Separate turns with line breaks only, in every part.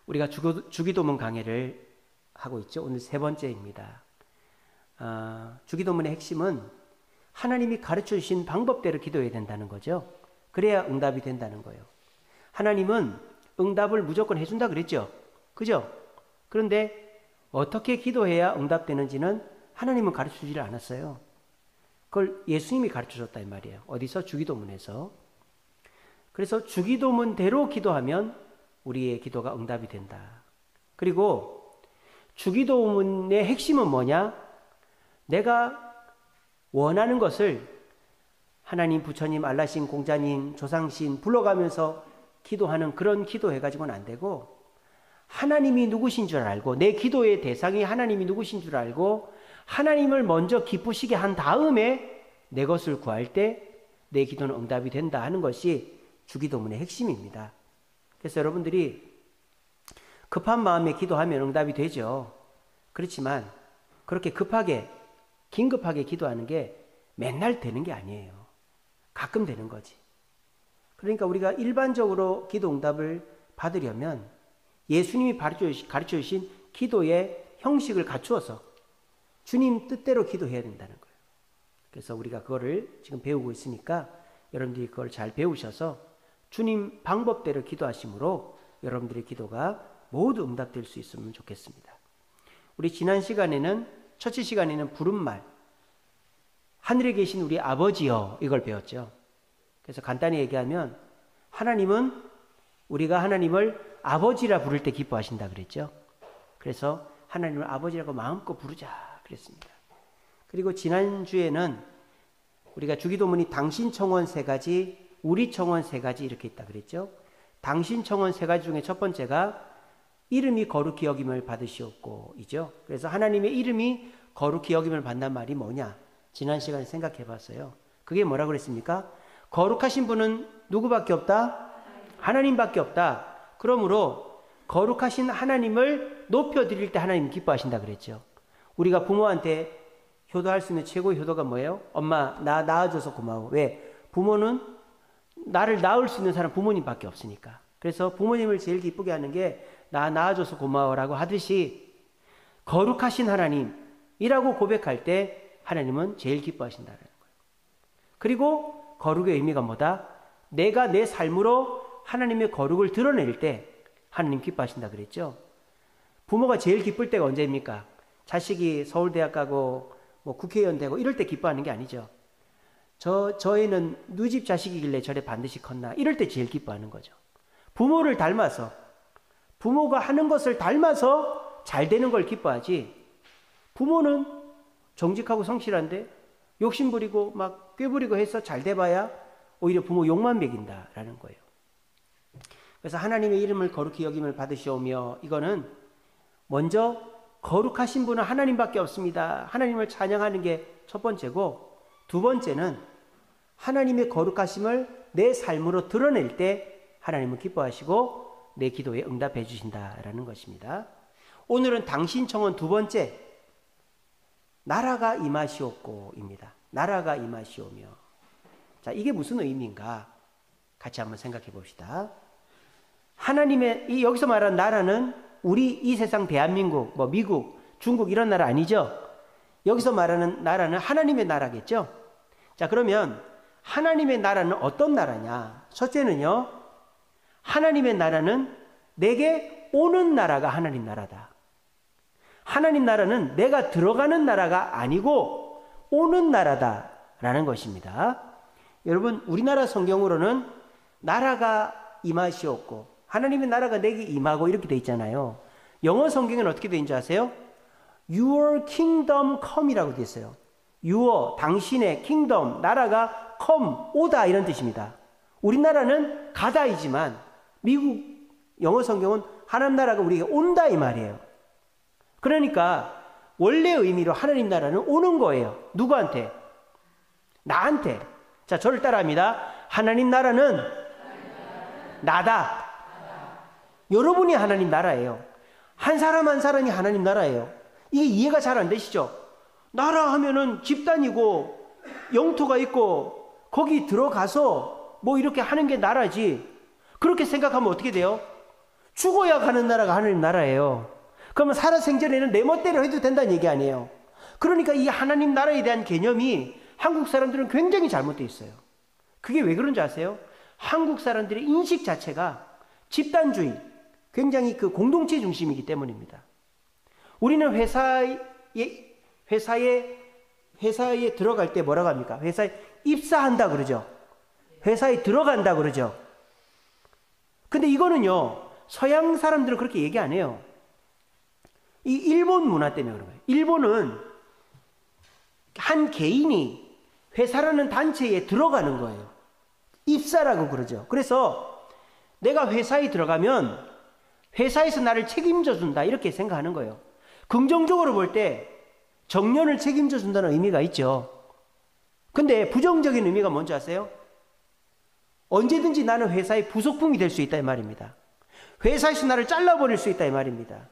우리가 주기도문 강해를 하고 있죠. 오늘 세 번째입니다. 주기도문의 핵심은 하나님이 가르쳐 주신 방법대로 기도해야 된다는 거죠. 그래야 응답이 된다는 거예요. 하나님은 응답을 무조건 해준다 그랬죠. 그죠? 그런데 어떻게 기도해야 응답되는지는 하나님은 가르쳐 주지를 않았어요. 그걸 예수님이 가르쳐 줬다 이 말이에요. 어디서? 주기도문에서. 그래서 주기도문대로 기도하면 우리의 기도가 응답이 된다. 그리고 주기도문의 핵심은 뭐냐? 내가 원하는 것을 하나님, 부처님, 알라신, 공자님, 조상신 불러가면서 기도하는 그런 기도해가지고는 안 되고, 하나님이 누구신 줄 알고, 내 기도의 대상이 하나님이 누구신 줄 알고 하나님을 먼저 기쁘시게 한 다음에 내 것을 구할 때 내 기도는 응답이 된다 하는 것이 주기도문의 핵심입니다. 그래서 여러분들이 급한 마음에 기도하면 응답이 되죠. 그렇지만 그렇게 급하게, 긴급하게 기도하는 게 맨날 되는 게 아니에요. 가끔 되는 거지. 그러니까 우리가 일반적으로 기도 응답을 받으려면 예수님이 가르쳐 주신 기도의 형식을 갖추어서 주님 뜻대로 기도해야 된다는 거예요. 그래서 우리가 그거를 지금 배우고 있으니까 여러분들이 그걸 잘 배우셔서 주님 방법대로 기도하심으로 여러분들의 기도가 모두 응답될 수 있으면 좋겠습니다. 우리 지난 시간에는, 첫째 시간에는 부름말, 하늘에 계신 우리 아버지여, 이걸 배웠죠. 그래서 간단히 얘기하면 하나님은 우리가 하나님을 아버지라 부를 때 기뻐하신다 그랬죠. 그래서 하나님을 아버지라고 마음껏 부르자 그랬습니다. 그리고 지난주에는 우리가 주기도문이 당신 청원 세 가지, 우리 청원 세 가지 이렇게 있다 그랬죠. 당신 청원 세 가지 중에 첫 번째가 이름이 거룩히 여김을 받으시옵고 이죠. 그래서 하나님의 이름이 거룩히 여김을 받는 말이 뭐냐? 지난 시간에 생각해 봤어요. 그게 뭐라고 그랬습니까? 거룩하신 분은 누구밖에 없다? 하나님밖에 없다. 그러므로 거룩하신 하나님을 높여드릴 때 하나님 기뻐하신다 그랬죠. 우리가 부모한테 효도할 수 있는 최고의 효도가 뭐예요? 엄마 나 낳아줘서 고마워. 왜? 부모는 나를 낳을 수 있는 사람 부모님밖에 없으니까. 그래서 부모님을 제일 기쁘게 하는 게 나 낳아줘서 고마워라고 하듯이 거룩하신 하나님이라고 고백할 때 하나님은 제일 기뻐하신다는 거예요. 그리고 거룩의 의미가 뭐다? 내가 내 삶으로 하나님의 거룩을 드러낼 때 하나님 기뻐하신다 그랬죠. 부모가 제일 기쁠 때가 언제입니까? 자식이 서울대학 가고 뭐 국회의원 되고 이럴 때 기뻐하는 게 아니죠. 저 애는 누집 자식이길래 저래 반드시 컸나, 이럴 때 제일 기뻐하는 거죠. 부모를 닮아서, 부모가 하는 것을 닮아서 잘 되는 걸 기뻐하지, 부모는 정직하고 성실한데 욕심부리고 막 꾀부리고 해서 잘 돼봐야 오히려 부모 욕만 먹인다라는 거예요. 그래서 하나님의 이름을 거룩히 여김을 받으시오며, 이거는 먼저 거룩하신 분은 하나님밖에 없습니다. 하나님을 찬양하는 게 첫 번째고, 두 번째는 하나님의 거룩하심을 내 삶으로 드러낼 때 하나님은 기뻐하시고 내 기도에 응답해 주신다라는 것입니다. 오늘은 당신 청원 두 번째, 나라가 임하시옵고입니다. 나라가 임하시오며. 자, 이게 무슨 의미인가? 같이 한번 생각해 봅시다. 하나님의, 여기서 말하는 나라는 우리 이 세상 대한민국, 뭐 미국, 중국 이런 나라 아니죠? 여기서 말하는 나라는 하나님의 나라겠죠? 자, 그러면 하나님의 나라는 어떤 나라냐? 첫째는요, 하나님의 나라는 내게 오는 나라가 하나님 나라다. 하나님 나라는 내가 들어가는 나라가 아니고 오는 나라다라는 것입니다. 여러분, 우리나라 성경으로는 나라가 임하시옵고, 하나님의 나라가 내게 임하고 이렇게 돼 있잖아요. 영어 성경은 어떻게 돼 있는지 아세요? Your kingdom come이라고 돼 있어요. Your, 당신의 kingdom, 나라가 come, 오다 이런 뜻입니다. 우리나라는 가다이지만 미국 영어 성경은 하나님 나라가 우리에게 온다 이 말이에요. 그러니까 원래 의미로 하나님 나라는 오는 거예요. 누구한테? 나한테. 자, 저를 따라합니다. 하나님 나라는 나다. 여러분이 하나님 나라예요. 한 사람 한 사람이 하나님 나라예요. 이게 이해가 잘 안 되시죠? 나라 하면은 집단이고 영토가 있고 거기 들어가서 뭐 이렇게 하는 게 나라지. 그렇게 생각하면 어떻게 돼요? 죽어야 가는 나라가 하나님 나라예요. 그러면 살아생전에는 내 멋대로 해도 된다는 얘기 아니에요. 그러니까 이 하나님 나라에 대한 개념이 한국 사람들은 굉장히 잘못되어 있어요. 그게 왜 그런지 아세요? 한국 사람들의 인식 자체가 집단주의, 굉장히 그 공동체 중심이기 때문입니다. 우리는 회사에 들어갈 때 뭐라고 합니까? 회사에 입사한다 그러죠. 회사에 들어간다 그러죠. 근데 이거는요, 서양 사람들은 그렇게 얘기 안 해요. 이 일본 문화 때문에 그런 거예요. 일본은 한 개인이 회사라는 단체에 들어가는 거예요. 입사라고 그러죠. 그래서 내가 회사에 들어가면 회사에서 나를 책임져 준다 이렇게 생각하는 거예요. 긍정적으로 볼 때 정년을 책임져 준다는 의미가 있죠. 근데 부정적인 의미가 뭔지 아세요? 언제든지 나는 회사의 부속품이 될 수 있다 이 말입니다. 회사에서 나를 잘라버릴 수 있다 이 말입니다.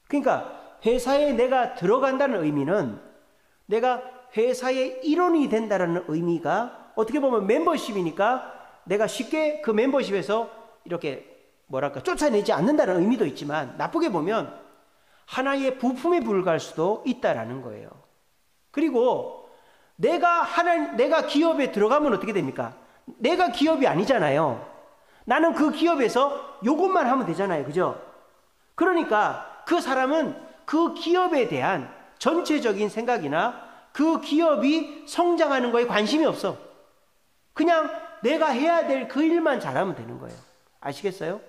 그러니까 회사에 내가 들어간다는 의미는 내가 회사의 일원이 된다는 의미가 어떻게 보면 멤버십이니까 내가 쉽게 그 멤버십에서 이렇게 뭐랄까 쫓아내지 않는다는 의미도 있지만 나쁘게 보면 하나의 부품에 불과할 수도 있다라는 거예요. 그리고 내가 기업에 들어가면 어떻게 됩니까? 내가 기업이 아니잖아요. 나는 그 기업에서 요것만 하면 되잖아요. 그죠? 그러니까 그 사람은 그 기업에 대한 전체적인 생각이나 그 기업이 성장하는 거에 관심이 없어. 그냥 내가 해야 될 그 일만 잘하면 되는 거예요. 아시겠어요?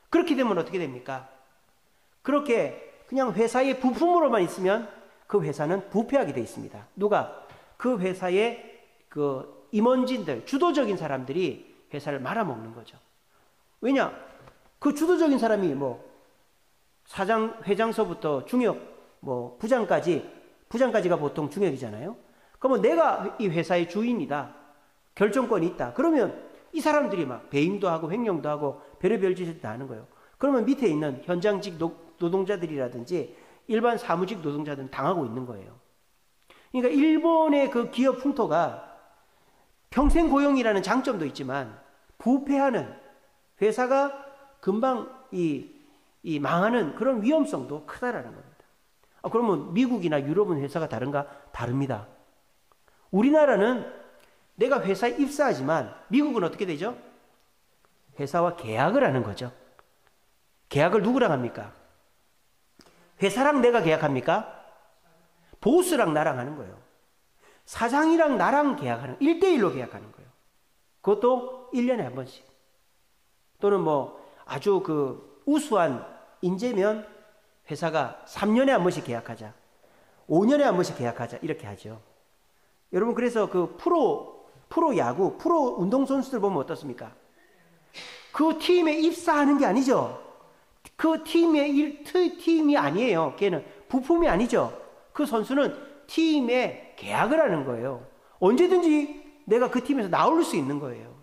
그렇게 되면 어떻게 됩니까? 그렇게 그냥 회사의 부품으로만 있으면 그 회사는 부패하게 되어 있습니다. 누가? 그 회사의 그 임원진들, 주도적인 사람들이 회사를 말아먹는 거죠. 왜냐? 그 주도적인 사람이 뭐 사장, 회장서부터 중역, 뭐 부장까지가 보통 중역이잖아요. 그러면 내가 이 회사의 주인이다. 결정권이 있다. 그러면 이 사람들이 막 배임도 하고 횡령도 하고 별의별 짓을 다 하는 거예요. 그러면 밑에 있는 현장직 노동자들이라든지 일반 사무직 노동자들은 당하고 있는 거예요. 그러니까 일본의 그 기업 풍토가 평생 고용이라는 장점도 있지만 부패하는 회사가 금방 이 망하는 그런 위험성도 크다라는 겁니다. 그러면 미국이나 유럽은 회사가 다른가? 다릅니다. 우리나라는 내가 회사에 입사하지만 미국은 어떻게 되죠? 회사와 계약을 하는 거죠. 계약을 누구랑 합니까? 회사랑 내가 계약합니까? 보스랑 나랑 하는 거예요. 사장이랑 나랑 계약하는, 1대1로 계약하는 거예요. 그것도 1년에 한 번씩. 또는 뭐 아주 그 우수한 인재면 회사가 3년에 한 번씩 계약하자. 5년에 한 번씩 계약하자. 이렇게 하죠. 여러분, 그래서 그 프로 야구, 프로 운동선수들 보면 어떻습니까? 그 팀에 입사하는 게 아니죠. 그 팀이 아니에요. 걔는 부품이 아니죠. 그 선수는 팀에 계약을 하는 거예요. 언제든지 내가 그 팀에서 나올 수 있는 거예요.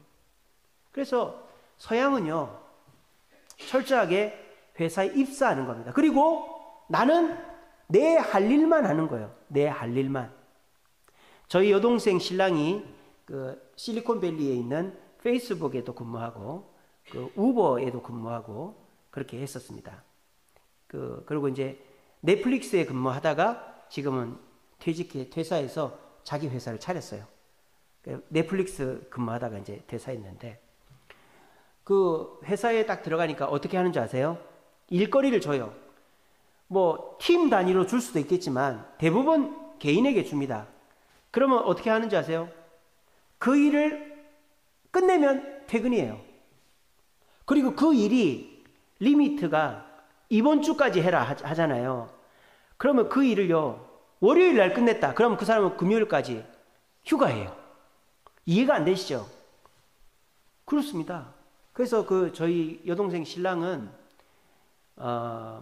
그래서 서양은요, 철저하게 회사에 입사하는 겁니다. 그리고 나는 내 할 일만 하는 거예요. 내 할 일만. 저희 여동생 신랑이 그 실리콘밸리에 있는 페이스북에도 근무하고 그 우버에도 근무하고 그렇게 했었습니다. 그리고 이제 넷플릭스에 근무하다가 지금은 퇴사해서 자기 회사를 차렸어요. 넷플릭스 근무하다가 이제 퇴사했는데 그 회사에 딱 들어가니까 어떻게 하는지 아세요? 일거리를 줘요. 뭐 팀 단위로 줄 수도 있겠지만 대부분 개인에게 줍니다. 그러면 어떻게 하는지 아세요? 그 일을 끝내면 퇴근이에요. 그리고 그 일이 리미트가 이번 주까지 해라 하잖아요. 그러면 그 일을요, 월요일 날 끝냈다. 그러면 그 사람은 금요일까지 휴가해요. 이해가 안 되시죠? 그렇습니다. 그래서 그 저희 여동생 신랑은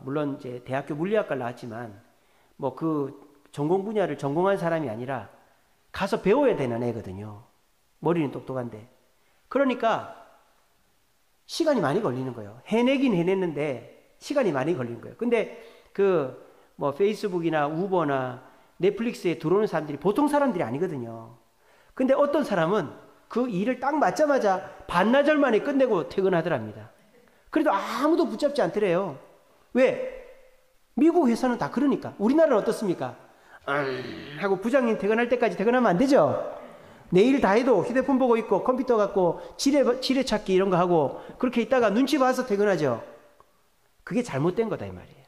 물론 이제 대학교 물리학과를 나왔지만 뭐 그 전공 분야를 전공한 사람이 아니라 가서 배워야 되는 애거든요. 머리는 똑똑한데. 그러니까 시간이 많이 걸리는 거예요. 해내긴 해냈는데 시간이 많이 걸리는 거예요. 근데 그 뭐 페이스북이나 우버나 넷플릭스에 들어오는 사람들이 보통 사람들이 아니거든요. 근데 어떤 사람은 그 일을 딱 맞자마자 반나절 만에 끝내고 퇴근하더랍니다. 그래도 아무도 붙잡지 않더래요. 왜? 미국 회사는 다 그러니까. 우리나라는 어떻습니까? 하고 부장님 퇴근할 때까지 퇴근하면 안 되죠. 내일 다 해도 휴대폰 보고 있고 컴퓨터 갖고 지뢰찾기 이런 거 하고 그렇게 있다가 눈치 봐서 퇴근하죠. 그게 잘못된 거다 이 말이에요.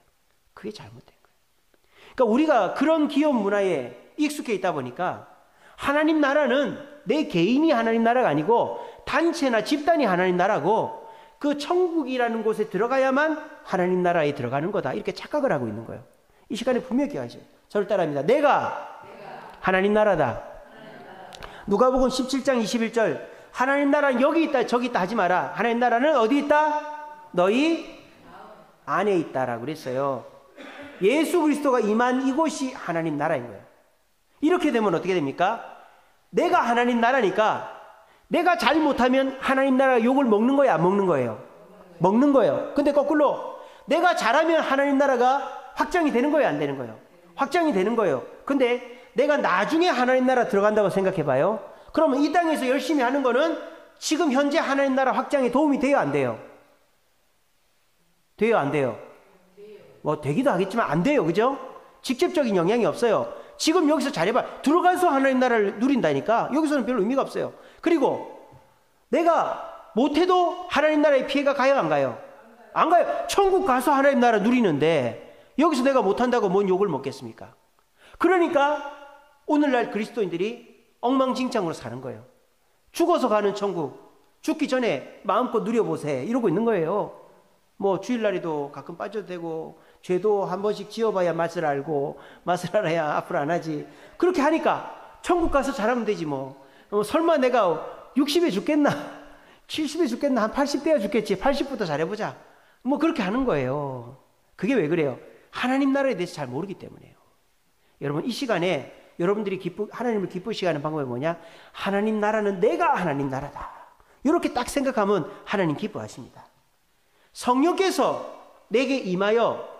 그게 잘못된 거예요. 그러니까 우리가 그런 기업 문화에 익숙해 있다 보니까 하나님 나라는 내 개인이 하나님 나라가 아니고 단체나 집단이 하나님 나라고 그 천국이라는 곳에 들어가야만 하나님 나라에 들어가는 거다. 이렇게 착각을 하고 있는 거예요. 이 시간에 분명히 기억하세요. 저를 따라합니다. 내가 하나님 나라다. 누가복음 17장 21절 하나님 나라는 여기 있다 저기 있다 하지 마라. 하나님 나라는 어디 있다? 너희 안에 있다라고 그랬어요. 예수 그리스도가 임한 이곳이 하나님 나라인 거예요. 이렇게 되면 어떻게 됩니까? 내가 하나님 나라니까 내가 잘못하면 하나님 나라가 욕을 먹는 거예요? 안 먹는 거예요? 먹는 거예요. 근데 거꾸로 내가 잘하면 하나님 나라가 확장이 되는 거예요? 안 되는 거예요? 확장이 되는 거예요. 근데 내가 나중에 하나님 나라 들어간다고 생각해 봐요. 그러면 이 땅에서 열심히 하는 거는 지금 현재 하나님 나라 확장에 도움이 돼요? 안 돼요? 돼요? 안 돼요? 뭐 되기도 하겠지만 안 돼요. 그죠? 직접적인 영향이 없어요. 지금 여기서 잘해봐. 들어가서 하나님 나라를 누린다니까 여기서는 별로 의미가 없어요. 그리고 내가 못해도 하나님 나라에 피해가 가요? 안 가요? 안 가요. 천국 가서 하나님 나라 누리는데 여기서 내가 못한다고 뭔 욕을 먹겠습니까? 그러니까 오늘날 그리스도인들이 엉망진창으로 사는 거예요. 죽어서 가는 천국, 죽기 전에 마음껏 누려보세 이러고 있는 거예요. 뭐 주일날에도 가끔 빠져도 되고 죄도 한 번씩 지어봐야 맛을 알고 맛을 알아야 앞으로 안 하지. 그렇게 하니까 천국 가서 잘하면 되지 뭐. 설마 내가 60에 죽겠나 70에 죽겠나 한 80대야 죽겠지. 80부터 잘해보자. 뭐 그렇게 하는 거예요. 그게 왜 그래요? 하나님 나라에 대해서 잘 모르기 때문에요. 여러분 이 시간에 여러분들이 하나님을 기쁘시게 하는 방법이 뭐냐? 하나님 나라는 내가 하나님 나라다. 이렇게 딱 생각하면 하나님 기뻐하십니다. 성령께서 내게 임하여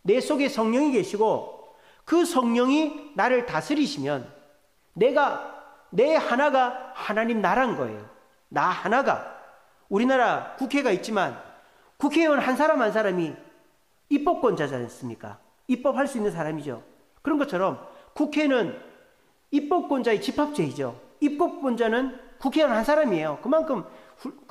내 속에 성령이 계시고 그 성령이 나를 다스리시면 내 하나가 하나님 나라인 거예요. 나 하나가. 우리나라 국회가 있지만 국회의원 한 사람 한 사람이 입법권자지 않습니까? 입법할 수 있는 사람이죠. 그런 것처럼 국회는 입법권자의 집합체이죠. 입법권자는 국회의원 한 사람이에요. 그만큼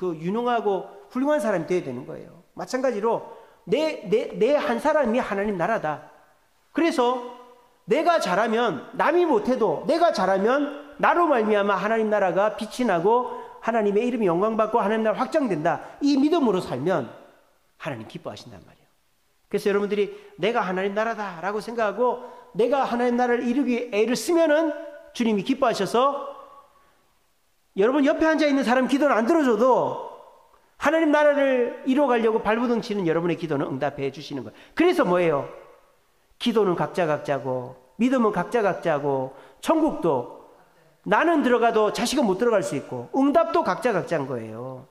유능하고 훌륭한 사람이 되어야 되는 거예요. 마찬가지로 내 한 사람이 하나님 나라다. 그래서 내가 잘하면 남이 못해도 내가 잘하면 나로 말미암아 하나님 나라가 빛이 나고 하나님의 이름이 영광받고 하나님 나라 확장된다. 이 믿음으로 살면 하나님 기뻐하신단 말이에요. 그래서 여러분들이 내가 하나님 나라다라고 생각하고 내가 하나님 나라를 이루기 위해 애를 쓰면은 주님이 기뻐하셔서 여러분 옆에 앉아있는 사람 기도는 안 들어줘도 하나님 나라를 이루어가려고 발버둥 치는 여러분의 기도는 응답해 주시는 거예요. 그래서 뭐예요? 기도는 각자 각자고 믿음은 각자 각자고 천국도 나는 들어가도 자식은 못 들어갈 수 있고 응답도 각자 각자인 거예요.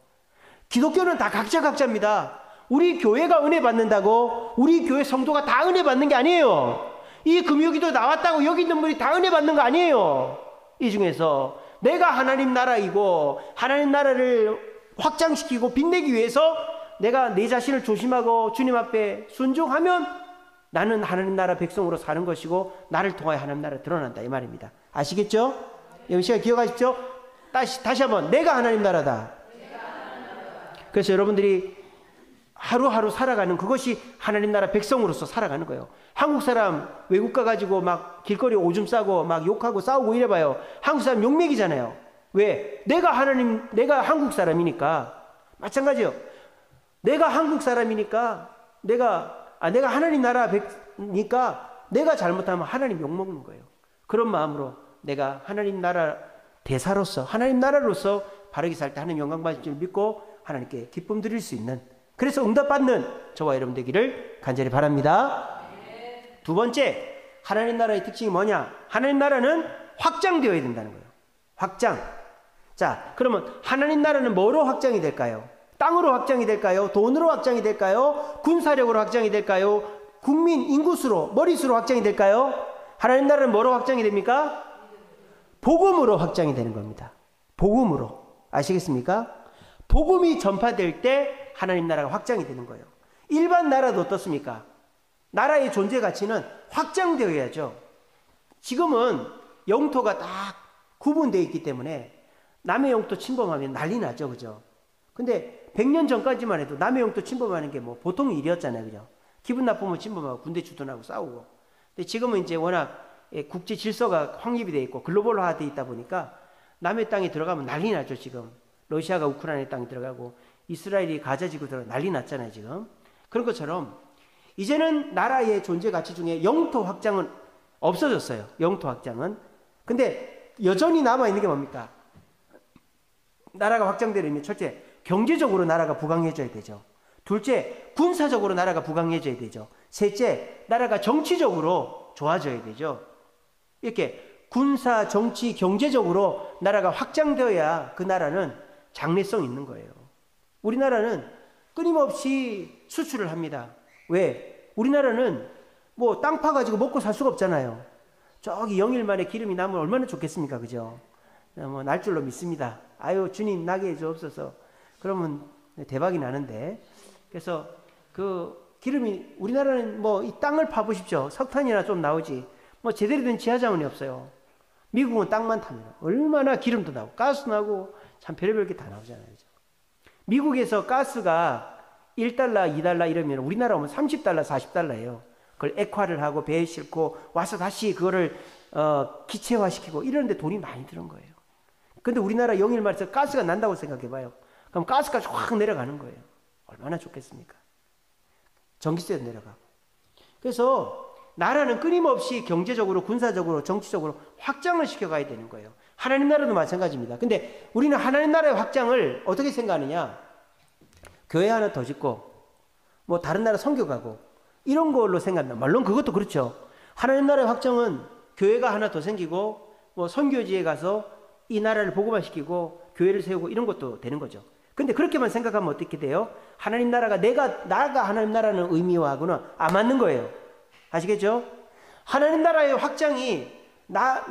기독교는 다 각자 각자입니다. 우리 교회가 은혜 받는다고 우리 교회 성도가 다 은혜 받는 게 아니에요. 이 금요기도 나왔다고 여기 있는 분이 다 은혜 받는 거 아니에요. 이 중에서 내가 하나님 나라이고 하나님 나라를 확장시키고 빛내기 위해서 내가 내 자신을 조심하고 주님 앞에 순종하면 나는 하나님 나라 백성으로 사는 것이고 나를 통하여 하나님 나라 드러난다 이 말입니다. 아시겠죠? 여러분 시간 기억하십시오. 다시 한번 내가 하나님 나라다. 그래서 여러분들이 하루하루 살아가는 그것이 하나님 나라 백성으로서 살아가는 거예요. 한국 사람 외국 가가지고 막 길거리 오줌 싸고 막 욕하고 싸우고 이래봐요. 한국 사람 욕먹이잖아요. 왜? 내가 한국 사람이니까. 마찬가지요. 내가 한국 사람이니까 내가 하나님 나라 백이니까 내가 잘못하면 하나님 욕먹는 거예요. 그런 마음으로 내가 하나님 나라 대사로서 하나님 나라로서 바르게 살 때 하나님 영광 받을 줄 믿고 하나님께 기쁨 드릴 수 있는 그래서 응답받는 저와 여러분 되기를 간절히 바랍니다. 두 번째 하나님 나라의 특징이 뭐냐? 하나님 나라는 확장되어야 된다는 거예요. 확장. 자, 그러면 하나님 나라는 뭐로 확장이 될까요? 땅으로 확장이 될까요? 돈으로 확장이 될까요? 군사력으로 확장이 될까요? 국민 인구수로 머릿수로 확장이 될까요? 하나님 나라는 뭐로 확장이 됩니까? 복음으로 확장이 되는 겁니다. 복음으로. 아시겠습니까? 복음이 전파될 때 때 하나님 나라가 확장이 되는 거예요. 일반 나라도 어떻습니까? 나라의 존재 가치는 확장되어야죠. 지금은 영토가 딱 구분되어 있기 때문에 남의 영토 침범하면 난리 나죠. 그죠? 근데 100년 전까지만 해도 남의 영토 침범하는 게 뭐 보통 일이었잖아요. 그죠? 기분 나쁘면 침범하고 군대 주둔하고 싸우고. 근데 지금은 이제 워낙 국제 질서가 확립이 되어 있고 글로벌화 되어 있다 보니까 남의 땅에 들어가면 난리 나죠. 지금 러시아가 우크라이나 땅에 들어가고 이스라엘이 가자 지구 들어가 난리 났잖아요. 지금 그런 것처럼 이제는 나라의 존재 가치 중에 영토 확장은 없어졌어요. 영토 확장은. 근데 여전히 남아있는 게 뭡니까? 나라가 확장되려면 첫째, 경제적으로 나라가 부강해져야 되죠. 둘째, 군사적으로 나라가 부강해져야 되죠. 셋째, 나라가 정치적으로 좋아져야 되죠. 이렇게 군사, 정치, 경제적으로 나라가 확장되어야 그 나라는 장래성 있는 거예요. 우리나라는 끊임없이 수출을 합니다. 왜? 우리나라는 뭐 땅 파가지고 먹고 살 수가 없잖아요. 저기 영일만에 기름이 나면 얼마나 좋겠습니까? 그죠? 뭐 날 줄로 믿습니다. 아유, 주님 나게 해 주옵소서. 그러면 대박이 나는데. 그래서 그 기름이, 우리나라는 뭐 이 땅을 파보십시오. 석탄이나 좀 나오지. 뭐 제대로 된 지하자원이 없어요. 미국은 땅만 타면 얼마나 기름도 나오고 가스 나고 참 별의별 게 다 나오잖아요. 그죠? 미국에서 가스가 1달러, 2달러 이러면 우리나라 오면 30달러, 40달러예요. 그걸 액화를 하고 배에 싣고 와서 다시 그거를 기체화시키고 이러는데 돈이 많이 드는 거예요. 근데 우리나라 영일만에서 가스가 난다고 생각해봐요. 그럼 가스까지 확 내려가는 거예요. 얼마나 좋겠습니까? 전기세도 내려가고. 그래서 나라는 끊임없이 경제적으로, 군사적으로, 정치적으로 확장을 시켜가야 되는 거예요. 하나님 나라도 마찬가지입니다. 근데 우리는 하나님 나라의 확장을 어떻게 생각하느냐? 교회 하나 더 짓고 뭐 다른 나라 선교 가고 이런 걸로 생각한다. 물론 그것도 그렇죠. 하나님 나라의 확장은 교회가 하나 더 생기고 뭐 선교지에 가서 이 나라를 복음화시키고 교회를 세우고 이런 것도 되는 거죠. 근데 그렇게만 생각하면 어떻게 돼요? 하나님 나라가 나가 하나님 나라는 의미와는 안 맞는 거예요. 아시겠죠? 하나님 나라의 확장이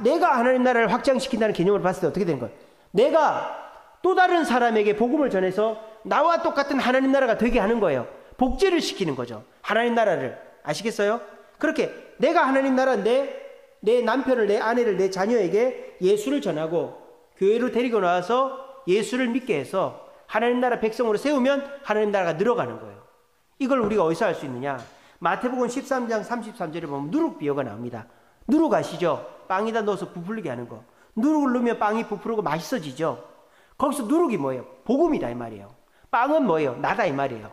내가 하나님 나라를 확장시킨다는 개념으로 봤을 때 어떻게 되는 거예요? 내가 또 다른 사람에게 복음을 전해서 나와 똑같은 하나님 나라가 되게 하는 거예요. 복제를 시키는 거죠. 하나님 나라를. 아시겠어요? 그렇게 내가 하나님 나라인데 내 남편을, 내 아내를, 내 자녀에게 예수를 전하고 교회로 데리고 나와서 예수를 믿게 해서 하나님 나라 백성으로 세우면 하나님 나라가 늘어가는 거예요. 이걸 우리가 어디서 알 수 있느냐? 마태복음 13장 33절에 보면 누룩 비유가 나옵니다. 누룩 아시죠? 빵에다 넣어서 부풀리게 하는 거. 누룩을 넣으면 빵이 부풀고 맛있어지죠. 거기서 누룩이 뭐예요? 복음이다 이 말이에요. 빵은 뭐예요? 나다 이 말이에요.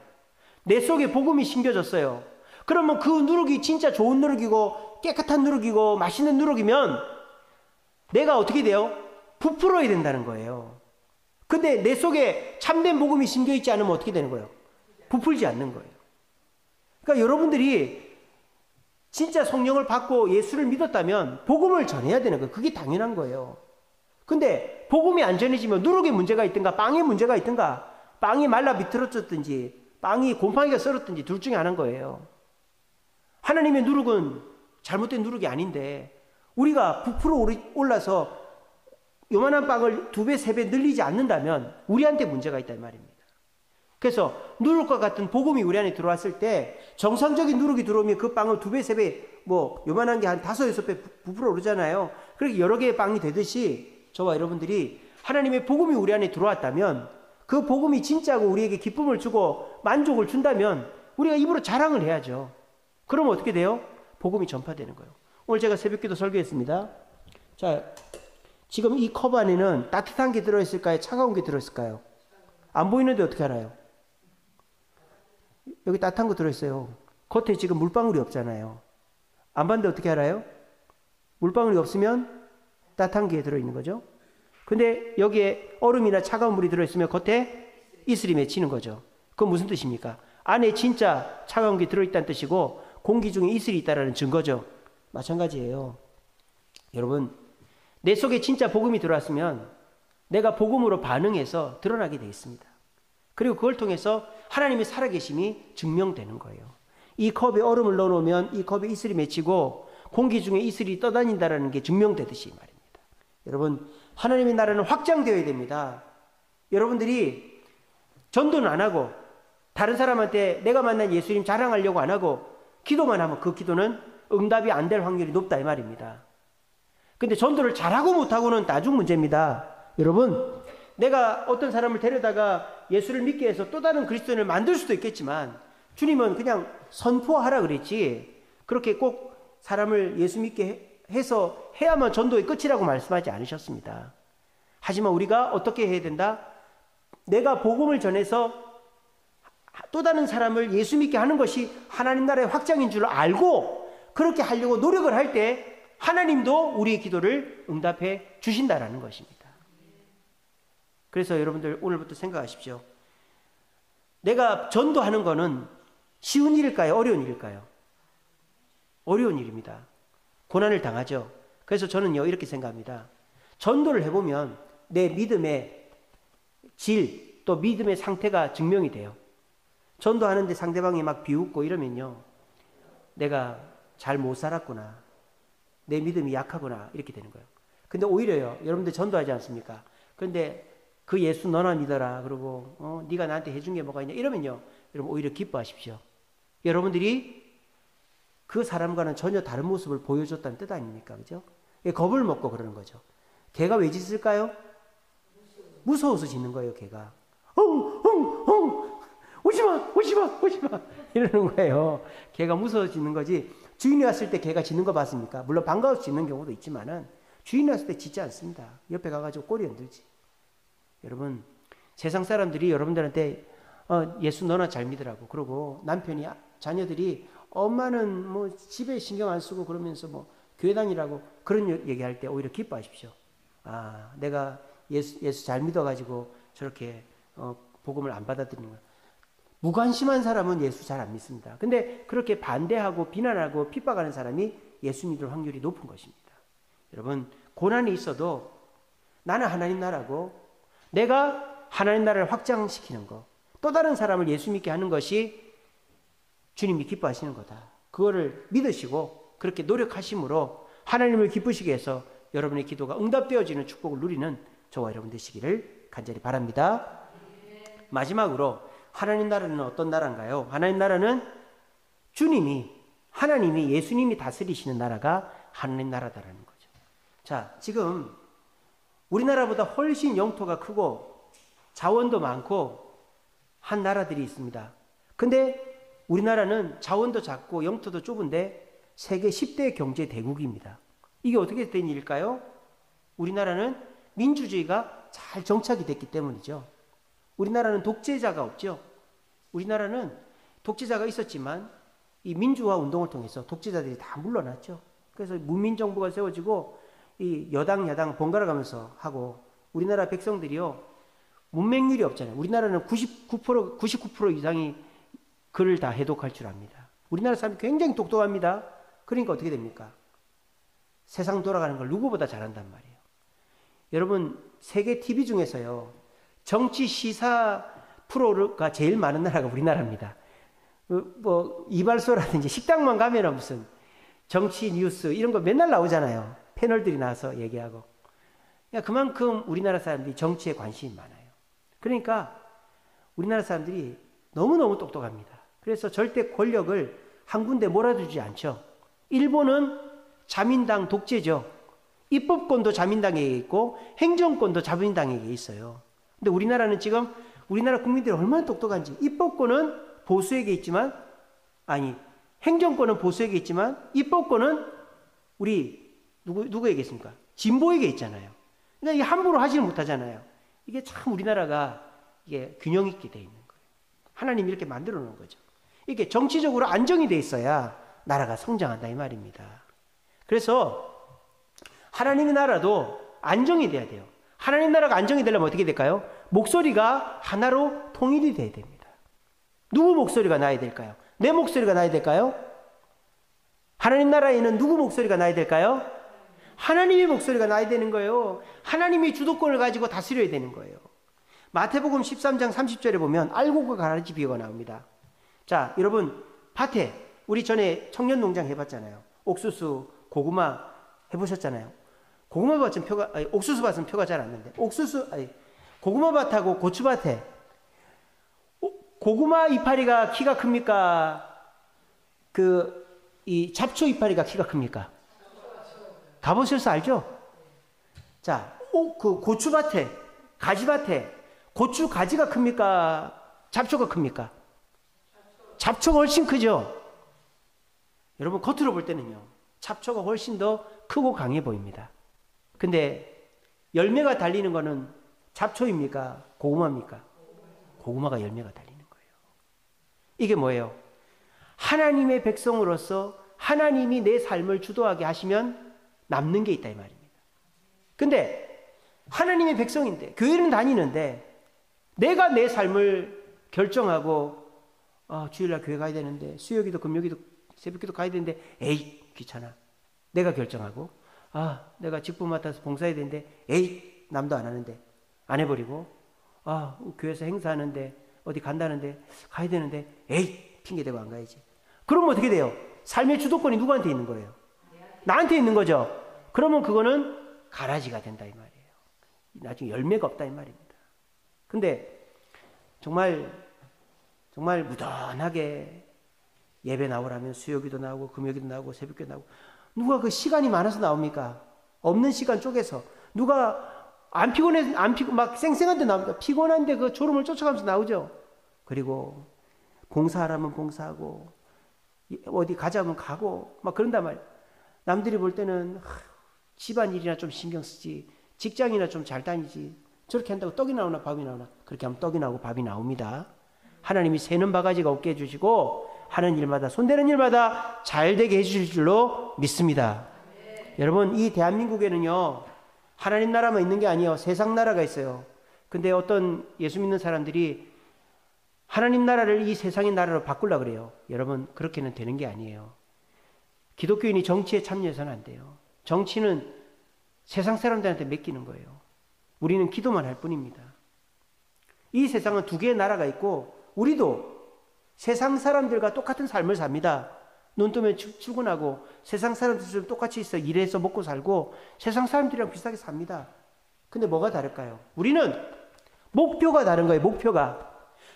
내 속에 복음이 심겨졌어요. 그러면 그 누룩이 진짜 좋은 누룩이고 깨끗한 누룩이고 맛있는 누룩이면 내가 어떻게 돼요? 부풀어야 된다는 거예요. 근데 내 속에 참된 복음이 심겨있지 않으면 어떻게 되는 거예요? 부풀지 않는 거예요. 그러니까 여러분들이 진짜 성령을 받고 예수를 믿었다면 복음을 전해야 되는 거예요. 그게 당연한 거예요. 근데 복음이 안 전해지면 누룩에 문제가 있든가 빵에 문제가 있든가 빵이 말라 비틀어졌든지 빵이 곰팡이가 썰었든지 둘 중에 하나인 거예요. 하나님의 누룩은 잘못된 누룩이 아닌데 우리가 부풀어 올라서 요만한 빵을 2배, 3배 늘리지 않는다면 우리한테 문제가 있단 말입니다. 그래서 누룩과 같은 복음이 우리 안에 들어왔을 때 정상적인 누룩이 들어오면 그 빵을 2배, 3배 뭐 요만한 게 한 5, 6배 부풀어 오르잖아요. 그렇게 여러 개의 빵이 되듯이 저와 여러분들이 하나님의 복음이 우리 안에 들어왔다면 그 복음이 진짜고 우리에게 기쁨을 주고 만족을 준다면 우리가 입으로 자랑을 해야죠. 그러면 어떻게 돼요? 복음이 전파되는 거예요. 오늘 제가 새벽기도 설교했습니다. 자, 지금 이 컵 안에는 따뜻한 게 들어있을까요? 차가운 게 들어있을까요? 안 보이는데 어떻게 알아요? 여기 따뜻한 거 들어있어요. 겉에 지금 물방울이 없잖아요. 안 봤는데 어떻게 알아요? 물방울이 없으면 따뜻한 게 들어있는 거죠. 근데 여기에 얼음이나 차가운 물이 들어있으면 겉에 이슬이 맺히는 거죠. 그건 무슨 뜻입니까? 안에 진짜 차가운 게 들어있다는 뜻이고 공기 중에 이슬이 있다는 증거죠. 마찬가지예요. 여러분, 내 속에 진짜 복음이 들어왔으면 내가 복음으로 반응해서 드러나게 되어 있습니다. 그리고 그걸 통해서 하나님의 살아계심이 증명되는 거예요. 이 컵에 얼음을 넣어놓으면 이 컵에 이슬이 맺히고 공기 중에 이슬이 떠다닌다는 게 증명되듯이 말입니다. 여러분, 하나님의 나라는 확장되어야 됩니다. 여러분들이 전도는 안 하고 다른 사람한테 내가 만난 예수님 자랑하려고 안 하고 기도만 하면 그 기도는 응답이 안 될 확률이 높다 이 말입니다. 근데 전도를 잘하고 못하고는 나중 문제입니다. 여러분, 내가 어떤 사람을 데려다가 예수를 믿게 해서 또 다른 그리스도인을 만들 수도 있겠지만 주님은 그냥 선포하라 그랬지 그렇게 꼭 사람을 예수 믿게 해서 해야만 전도의 끝이라고 말씀하지 않으셨습니다. 하지만 우리가 어떻게 해야 된다? 내가 복음을 전해서 또 다른 사람을 예수 믿게 하는 것이 하나님 나라의 확장인 줄 알고 그렇게 하려고 노력을 할 때 하나님도 우리의 기도를 응답해 주신다라는 것입니다. 그래서 여러분들 오늘부터 생각하십시오. 내가 전도하는 거는 쉬운 일일까요? 어려운 일일까요? 어려운 일입니다. 고난을 당하죠. 그래서 저는요 이렇게 생각합니다. 전도를 해보면 내 믿음의 질, 또 믿음의 상태가 증명이 돼요. 전도하는데 상대방이 막 비웃고 이러면요 내가 잘 못 살았구나, 내 믿음이 약하구나 이렇게 되는 거예요. 근데 오히려요 여러분들 전도하지 않습니까? 그런데 그 예수 너나 믿어라 그러고 네가 나한테 해준 게 뭐가 있냐 이러면요 여러분 오히려 기뻐하십시오. 여러분들이 그 사람과는 전혀 다른 모습을 보여줬다는 뜻 아닙니까? 그죠? 겁을 먹고 그러는 거죠. 개가 왜 짖을까요? 무서워서 짖는 거예요. 개가 오지마 오지마 오지마 이러는 거예요. 개가 무서워서 짖는 거지. 주인이 왔을 때 개가 짖는 거 봤습니까? 물론 반가워서 짖는 경우도 있지만은 주인이 왔을 때 짖지 않습니다. 옆에 가가지고 꼬리 흔들지. 여러분 세상 사람들이 여러분들한테 예수 너나 잘 믿으라고 그러고 남편이 자녀들이 엄마는 뭐 집에 신경 안 쓰고 그러면서 뭐 교회 다니라고 그런 얘기할 때 오히려 기뻐하십시오. 아 내가 예수 잘 믿어가지고 저렇게 복음을 안 받아들이는 거야. 무관심한 사람은 예수 잘 안 믿습니다. 근데 그렇게 반대하고 비난하고 핍박하는 사람이 예수 믿을 확률이 높은 것입니다. 여러분 고난이 있어도 나는 하나님 나라고 내가 하나님 나라를 확장시키는 거, 또 다른 사람을 예수 믿게 하는 것이 주님이 기뻐하시는 거다. 그거를 믿으시고 그렇게 노력하심으로 하나님을 기쁘시게 해서 여러분의 기도가 응답되어지는 축복을 누리는 저와 여러분 되시기를 간절히 바랍니다. 마지막으로 하나님 나라는 어떤 나라인가요? 하나님 나라는 하나님이 예수님이 다스리시는 나라가 하나님 나라다라는 거죠. 자, 지금 우리나라보다 훨씬 영토가 크고 자원도 많고 한 나라들이 있습니다. 근데 우리나라는 자원도 작고 영토도 좁은데 세계 10대 경제 대국입니다. 이게 어떻게 된 일일까요? 우리나라는 민주주의가 잘 정착이 됐기 때문이죠. 우리나라는 독재자가 없죠. 우리나라는 독재자가 있었지만 이 민주화 운동을 통해서 독재자들이 다 물러났죠. 그래서 문민정부가 세워지고 이 여당 야당 번갈아 가면서 하고 우리나라 백성들이요 문맹률이 없잖아요. 우리나라는 99% 이상이 글을 다 해독할 줄 압니다. 우리나라 사람이 굉장히 똑똑합니다. 그러니까 어떻게 됩니까? 세상 돌아가는 걸 누구보다 잘한단 말이에요. 여러분 세계 TV 중에서요 정치 시사 프로가 제일 많은 나라가 우리나라입니다. 뭐 이발소라든지 식당만 가면은 무슨 정치 뉴스 이런 거 맨날 나오잖아요. 패널들이 나와서 얘기하고. 그러니까 그만큼 우리나라 사람들이 정치에 관심이 많아요. 그러니까 우리나라 사람들이 너무너무 똑똑합니다. 그래서 절대 권력을 한 군데 몰아두지 않죠. 일본은 자민당 독재죠. 입법권도 자민당에게 있고 행정권도 자민당에게 있어요. 근데 우리나라는 지금 우리나라 국민들이 얼마나 똑똑한지 입법권은 보수에게 있지만 행정권은 보수에게 있지만 입법권은 우리 누구에게 있습니까? 진보에게 있잖아요. 그러니까 함부로 하지는 못하잖아요. 이게 참 우리나라가 이게 균형 있게 돼 있는 거예요. 하나님이 이렇게 만들어 놓은 거죠. 이게 정치적으로 안정이 돼 있어야 나라가 성장한다 이 말입니다. 그래서 하나님의 나라도 안정이 돼야 돼요. 하나님 나라가 안정이 되려면 어떻게 될까요? 목소리가 하나로 통일이 돼야 됩니다. 누구 목소리가 나야 될까요? 내 목소리가 나야 될까요? 하나님 나라에는 누구 목소리가 나야 될까요? 하나님의 목소리가 나야 되는 거예요. 하나님이 주도권을 가지고 다스려야 되는 거예요. 마태복음 13장 30절에 보면 알곡과 가라지 비유가 나옵니다. 자, 여러분 밭에 우리 전에 청년농장 해봤잖아요. 옥수수, 고구마 해보셨잖아요. 고구마 밭은 옥수수 밭은 표가 잘 안 나는데 고구마 밭하고 고추 밭에 고구마 이파리가 키가 큽니까? 이 잡초 이파리가 키가 큽니까? 가보셔서 알죠? 자, 그 고추밭에, 가지밭에 고추 가지가 큽니까? 잡초가 큽니까? 잡초가 훨씬 크죠? 여러분, 겉으로 볼 때는요, 잡초가 훨씬 더 크고 강해 보입니다. 근데 열매가 달리는 거는 잡초입니까? 고구마입니까? 고구마가 열매가 달리는 거예요. 이게 뭐예요? 하나님의 백성으로서 하나님이 내 삶을 주도하게 하시면 남는 게 있다 이 말입니다. 근데 하나님의 백성인데, 교회는 다니는데, 내가 내 삶을 결정하고, 주일날 교회 가야 되는데, 수요기도 금요기도 새벽기도 가야 되는데, 에이 귀찮아. 내가 결정하고, 내가 직분 맡아서 봉사해야 되는데, 에이 남도 안 하는데 안 해버리고, 교회에서 행사하는데 어디 간다는데 가야 되는데, 에이 핑계대고 안 가야지. 그러면 어떻게 돼요? 삶의 주도권이 누구한테 있는 거예요? 나한테 있는 거죠. 그러면 그거는 가라지가 된다 이 말이에요. 나중에 열매가 없다 이 말입니다. 근데 정말 무던하게 예배 나오라면 수요기도 나오고 금요기도 나오고 새벽기도 나오고, 누가 그 시간이 많아서 나옵니까? 없는 시간 쪼개서. 누가 안 피곤해, 막 쌩쌩한데 나옵니까? 피곤한데 그 졸음을 쫓아가면서 나오죠. 그리고 봉사하라면 봉사하고, 어디 가자면 가고, 막 그런단 말이에요. 남들이 볼 때는 집안일이나 좀 신경 쓰지, 직장이나 좀 잘 다니지, 저렇게 한다고 떡이 나오나 밥이 나오나? 그렇게 하면 떡이 나오고 밥이 나옵니다. 하나님이 새는 바가지가 없게 해주시고, 하는 일마다, 손대는 일마다 잘 되게 해주실 줄로 믿습니다. 여러분, 이 대한민국에는요, 하나님 나라만 있는 게 아니에요. 세상 나라가 있어요. 근데 어떤 예수 믿는 사람들이 하나님 나라를 이 세상의 나라로 바꾸려고 그래요. 여러분, 그렇게는 되는 게 아니에요. 기독교인이 정치에 참여해서는 안 돼요. 정치는 세상 사람들한테 맡기는 거예요. 우리는 기도만 할 뿐입니다. 이 세상은 두 개의 나라가 있고, 우리도 세상 사람들과 똑같은 삶을 삽니다. 눈 뜨면 출근하고, 세상 사람들처럼 똑같이 있어 일해서 먹고 살고, 세상 사람들이랑 비슷하게 삽니다. 근데 뭐가 다를까요? 우리는 목표가 다른 거예요. 목표가.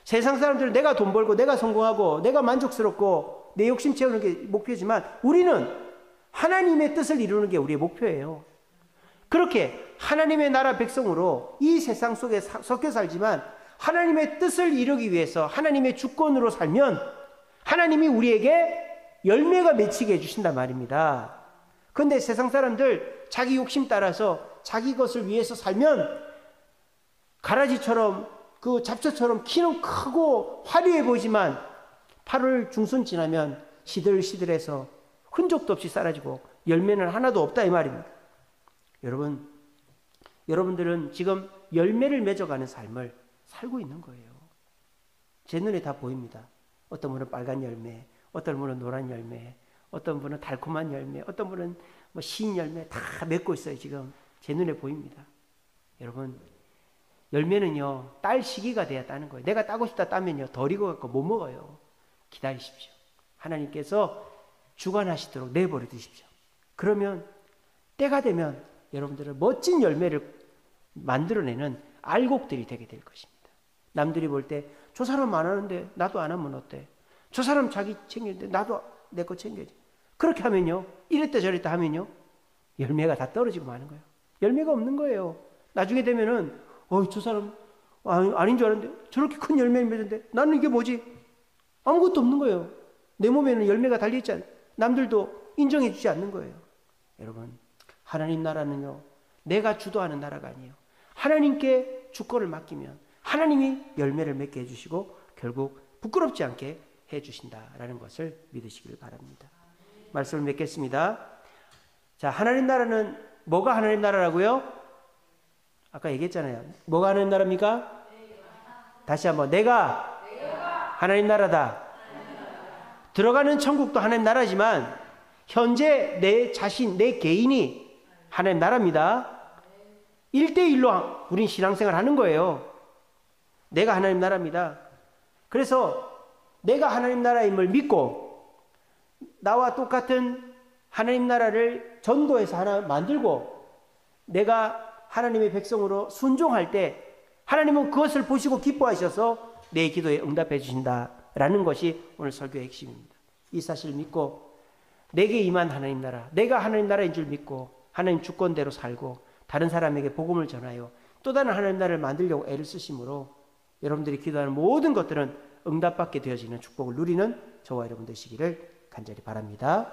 세상 사람들은 내가 돈 벌고, 내가 성공하고, 내가 만족스럽고, 내 욕심 채우는 게 목표지만, 우리는 하나님의 뜻을 이루는 게 우리의 목표예요. 그렇게 하나님의 나라 백성으로 이 세상 속에 섞여 살지만, 하나님의 뜻을 이루기 위해서 하나님의 주권으로 살면 하나님이 우리에게 열매가 맺히게 해주신단 말입니다. 그런데 세상 사람들 자기 욕심 따라서 자기 것을 위해서 살면 가라지처럼, 그 잡초처럼 키는 크고 화려해 보이지만 8월 중순 지나면 시들시들해서 흔적도 없이 사라지고 열매는 하나도 없다 이 말입니다. 여러분들은 지금 열매를 맺어가는 삶을 살고 있는 거예요. 제 눈에 다 보입니다. 어떤 분은 빨간 열매, 어떤 분은 노란 열매, 어떤 분은 달콤한 열매, 어떤 분은 신 열매 다 맺고 있어요. 지금 제 눈에 보입니다. 여러분, 열매는요, 딸 시기가 돼야 따는 거예요. 내가 따고 싶다 따면요, 덜 익어갖고 못 먹어요. 기다리십시오. 하나님께서 주관하시도록 내버려 두십시오. 그러면 때가 되면 여러분들은 멋진 열매를 만들어내는 알곡들이 되게 될 것입니다. 남들이 볼 때 저 사람 안 하는데 나도 안 하면 어때? 저 사람 자기 챙기는데 나도 내 거 챙겨야지. 그렇게 하면요, 이랬다 저랬다 하면요, 열매가 다 떨어지고 마는 거예요. 열매가 없는 거예요. 나중에 되면은 저 사람 아닌 줄 알았는데 저렇게 큰 열매를 맺었는데 나는 이게 뭐지? 아무것도 없는 거예요. 내 몸에는 열매가 달려있지 않아요. 남들도 인정해 주지 않는 거예요. 여러분, 하나님 나라는요, 내가 주도하는 나라가 아니에요. 하나님께 주권을 맡기면 하나님이 열매를 맺게 해주시고 결국 부끄럽지 않게 해주신다라는 것을 믿으시길 바랍니다. 말씀을 맺겠습니다. 자, 하나님 나라는 뭐가 하나님 나라라고요? 아까 얘기했잖아요. 뭐가 하나님 나라입니까? 다시 한번, 내가 하나님 나라다. 들어가는 천국도 하나님 나라지만 현재 내 자신, 내 개인이 하나님 나라입니다. 1대1로 우린 신앙생활 하는 거예요. 내가 하나님 나라입니다. 그래서 내가 하나님 나라임을 믿고 나와 똑같은 하나님 나라를 전도해서 하나 만들고 내가 하나님의 백성으로 순종할 때 하나님은 그것을 보시고 기뻐하셔서 내 기도에 응답해 주신다라는 것이 오늘 설교의 핵심입니다. 이 사실을 믿고 내게 임한 하나님 나라, 내가 하나님 나라인 줄 믿고 하나님 주권대로 살고 다른 사람에게 복음을 전하여 또 다른 하나님 나라를 만들려고 애를 쓰심으로 여러분들이 기도하는 모든 것들은 응답받게 되어지는 축복을 누리는 저와 여러분 되시기를 간절히 바랍니다.